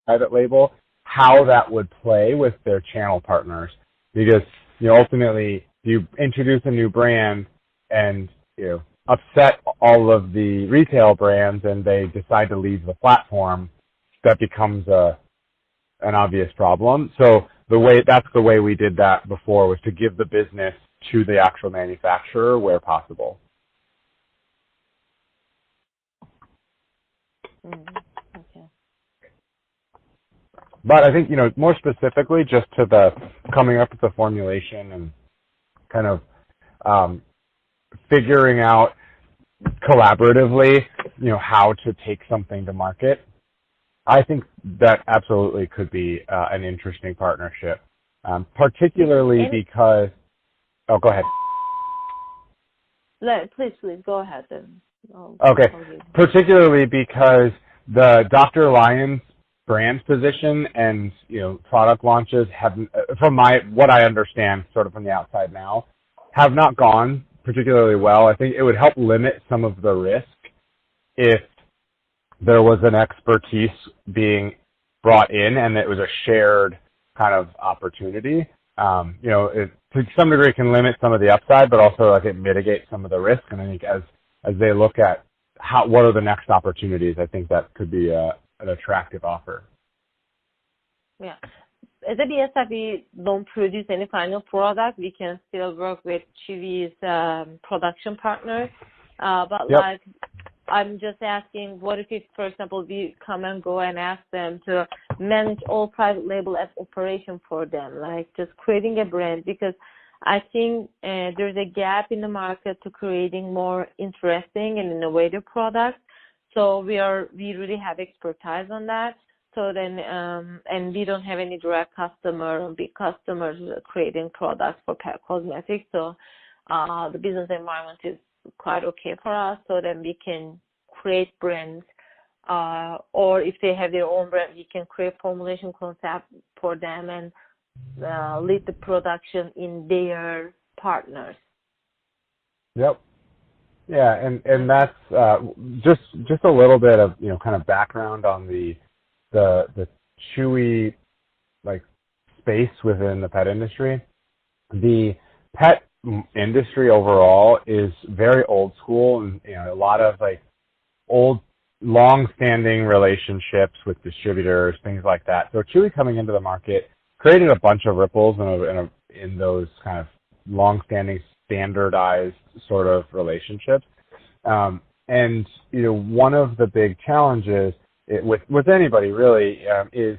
private label, how that would play with their channel partners. Because, ultimately, you introduce a new brand and, upset all of the retail brands and they decide to leave the platform, that becomes an obvious problem. So that's the way we did that before, was to give the business to the actual manufacturer where possible. Okay. But I think, more specifically, just to the coming up with the formulation and kind of figuring out collaboratively, how to take something to market, I think that absolutely could be an interesting partnership, particularly because, go ahead. Please go ahead. Okay, particularly because the Dr. Lyons brand position and, product launches have, from what I understand sort of from the outside now, have not gone particularly well. I think it would help limit some of the risk if there was an expertise being brought in and it was a shared kind of opportunity. It, to some degree, it can limit some of the upside, but also it mitigates some of the risk. And I think as they look at what are the next opportunities, I think that could be an attractive offer. Yeah. As a BSF, we don't produce any final product. We can still work with Chewy's production partners. But yep. I'm just asking, what if, for example, we come and go and ask them to manage all private label as operation for them, just creating a brand? Because I think there's a gap in the market to creating more interesting and innovative products. So we really have expertise on that. So then, and we don't have any direct big customers creating products for pet cosmetics. So the business environment is quite okay for us. So then we can create brands, or if they have their own brand, we can create formulation concept for them and lead the production in their partners. Yep. Yeah, and that's just a little bit of kind of background on the Chewy space within the pet industry. The pet industry overall is very old school, and a lot of old long-standing relationships with distributors, things like that. So Chewy coming into the market created a bunch of ripples in those kind of long-standing standardized sort of relationships. And one of the big challenges with anybody really is,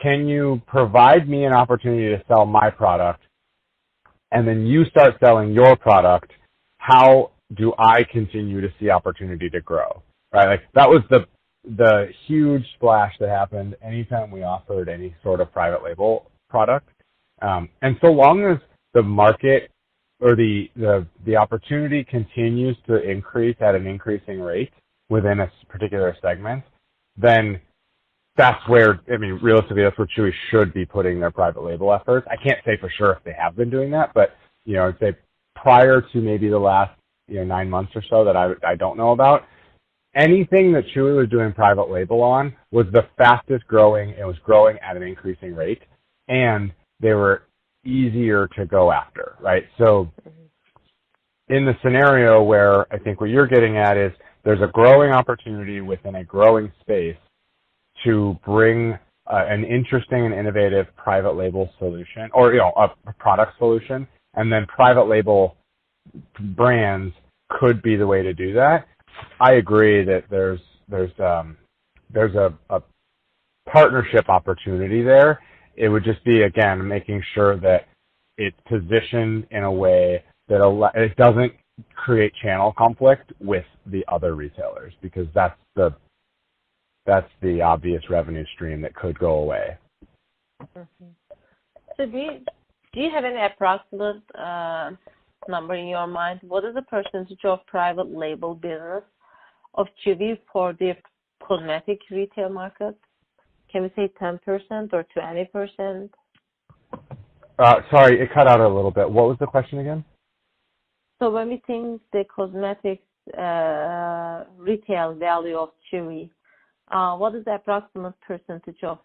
can you provide me an opportunity to sell my product, and then you start selling your product? How do I continue to see opportunity to grow? Right, that was the huge splash that happened anytime we offered any sort of private label product. And so long as the market or the opportunity continues to increase at an increasing rate within a particular segment, then that's where, realistically, that's where Chewy should be putting their private label efforts. I can't say for sure if they have been doing that, but, I'd say prior to maybe the last, 9 months or so that I don't know about, anything that Chewy was doing private label on was the fastest growing. It was growing at an increasing rate, and they were easier to go after, right? So in the scenario where I think what you're getting at is there's a growing opportunity within a growing space to bring an interesting and innovative private label solution, or a product solution, and then private label brands could be the way to do that. I agree that there's a partnership opportunity there. It would just be, again, making sure that it's positioned in a way that it doesn't create channel conflict with the other retailers, because that's the obvious revenue stream that could go away. Mm-hmm. So do you have an approximate number in your mind? What is the percentage of private label business of Chewy for the cosmetic retail market? Can we say 10% or 20%? Sorry, it cut out a little bit. What was the question again? So when we think the cosmetics retail value of Chewy, what is the approximate percentage of